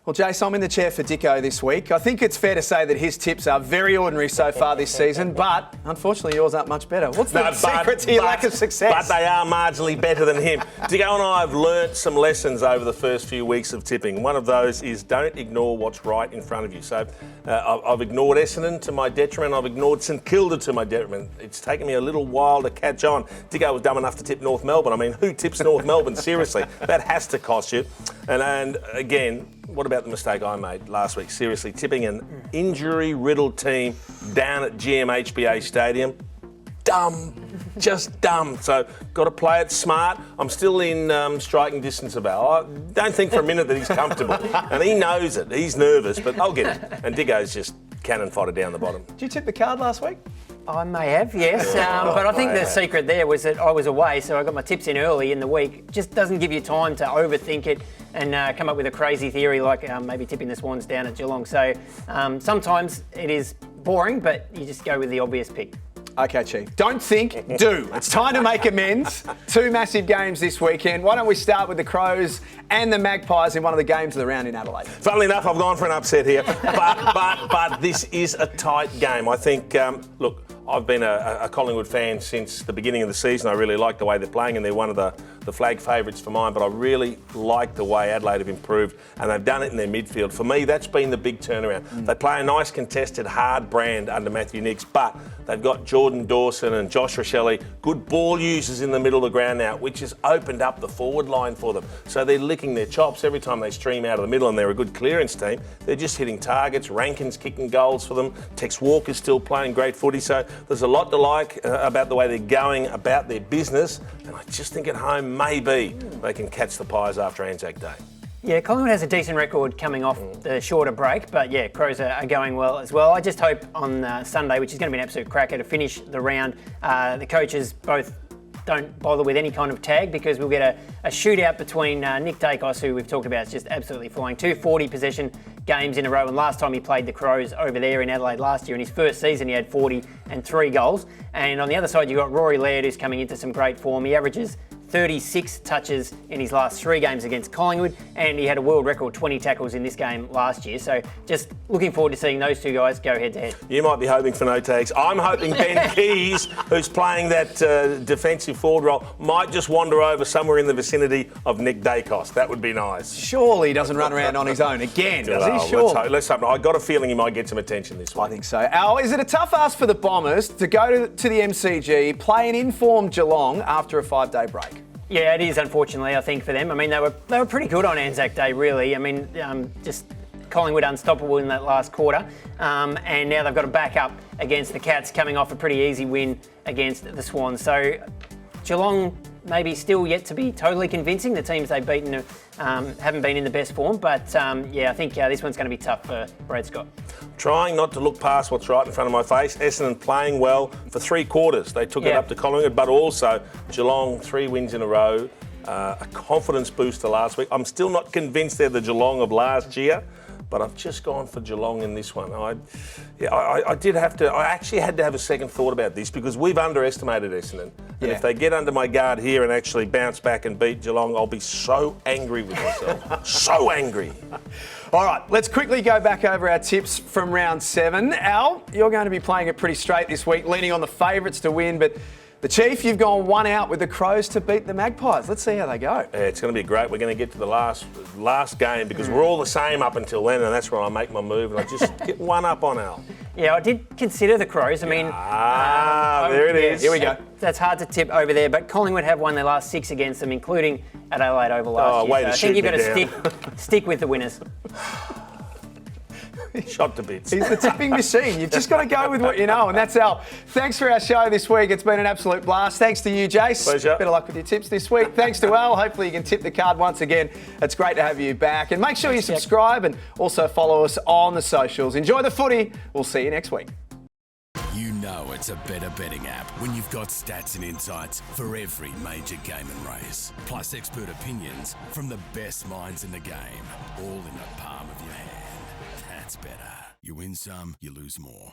Well, Jace, I'm in the chair for Dicko this week. I think it's fair to say that his tips are very ordinary so far this season, but unfortunately yours aren't much better. What's the secret to your lack of success? But they are marginally better than him. Dicko and I have learnt some lessons over the first few weeks of tipping. One of those is don't ignore what's right in front of you. So I've ignored Essendon to my detriment. I've ignored St Kilda to my detriment. It's taken me a little while to catch on. Dicko was dumb enough to tip North Melbourne. I mean, who tips North Melbourne? Seriously, that has to cost you. And again, what about the mistake I made last week? Seriously, tipping an injury-riddled team down at GMHBA Stadium. Dumb. Just dumb. So, got to play it smart. I'm still in striking distance of Al. I don't think for a minute that he's comfortable. And he knows it. He's nervous, but I'll get it. And Dicko's just cannon fodder down the bottom. Did you tip the card last week? I may have, yes. But I think the secret there was that I was away, so I got my tips in early in the week. Just doesn't give you time to overthink it and come up with a crazy theory like maybe tipping the Swans down at Geelong. So sometimes it is boring, but you just go with the obvious pick. Okay, Chief. Don't think, do. It's time to make amends. 2 massive games this weekend. Why don't we start with the Crows and the Magpies in one of the games of the round in Adelaide? Funnily enough, I've gone for an upset here. But this is a tight game. I think, look, I've been a Collingwood fan since the beginning of the season. I really like the way they're playing, and they're one of the flag favourites for mine. But I really like the way Adelaide have improved, and they've done it in their midfield. For me, that's been the big turnaround. They play a nice, contested, hard brand under Matthew Nicks, but they've got Jordan Dawson and Josh Rochelle, good ball users in the middle of the ground now, which has opened up the forward line for them. So they're licking their chops every time they stream out of the middle, and they're a good clearance team. They're just hitting targets. Rankin's kicking goals for them. Tex Walker's still playing great footy. So there's a lot to like about the way they're going about their business. And I just think at home, maybe they can catch the Pies after Anzac Day. Yeah, Collingwood has a decent record coming off the shorter break, but yeah, Crows are going well as well. I just hope on Sunday, which is going to be an absolute cracker, to finish the round, the coaches both don't bother with any kind of tag, because we'll get a shootout between Nick Dacos, who we've talked about, is just absolutely flying. 2 40-possession games in a row, and last time he played the Crows over there in Adelaide last year, in his first season, he had 40 and 3 goals. And on the other side, you've got Rory Laird, who's coming into some great form. He averages 36 touches in his last 3 games against Collingwood, and he had a world record 20 tackles in this game last year. So just looking forward to seeing those 2 guys go head to head. You might be hoping for no tags. I'm hoping Ben Keys, who's playing that defensive forward role, might just wander over somewhere in the vicinity of Nick Dacos. That would be nice. Surely he doesn't run around on his own again, does he? Sure. Let's hope. I got a feeling he might get some attention this week. I think so. Al, is it a tough ask for the Bombers to go to the MCG, play an informed Geelong after a 5-day break? Yeah, it is, unfortunately, I think, for them. I mean, they were pretty good on Anzac Day, really. I mean, just Collingwood unstoppable in that last quarter. And now they've got to back up against the Cats, coming off a pretty easy win against the Swans. So Geelong maybe still yet to be totally convincing. The teams they've beaten haven't been in the best form. But, yeah, I think this one's going to be tough for Brad Scott. Trying not to look past what's right in front of my face. Essendon playing well for 3 quarters. They took it up to Collingwood, but also Geelong, 3 wins in a row. A confidence booster last week. I'm still not convinced they're the Geelong of last year, but I've just gone for Geelong in this one. I actually had to have a second thought about this, because we've underestimated Essendon. And if they get under my guard here and actually bounce back and beat Geelong, I'll be so angry with myself. So angry. All right, let's quickly go back over our tips from round 7. Al, you're going to be playing it pretty straight this week, leaning on the favourites to win, but the Chief, you've gone 1 out with the Crows to beat the Magpies. Let's see how they go. Yeah, it's going to be great. We're going to get to the last game, because we're all the same up until then, and that's where I make my move, and I just get 1 up on Al. Yeah, I did consider the Crows. I mean... there it is. Here we go. That's hard to tip over there, but Collingwood have won their last 6 against them, including at Adelaide Oval last year. Way to I think you've got shoot me to stick with the winners. Shot to bits. He's the tipping machine. You've just got to go with what you know, and that's Al. Thanks for our show this week. It's been an absolute blast. Thanks to you, Jace. Pleasure. Better luck with your tips this week. Thanks to Al. Hopefully you can tip the card once again. It's great to have you back. And make sure you subscribe and also follow us on the socials. Enjoy the footy. We'll see you next week. You know it's a better betting app when you've got stats and insights for every major game and race. Plus expert opinions from the best minds in the game. All in the palm of your hand. That's better. You win some, you lose more.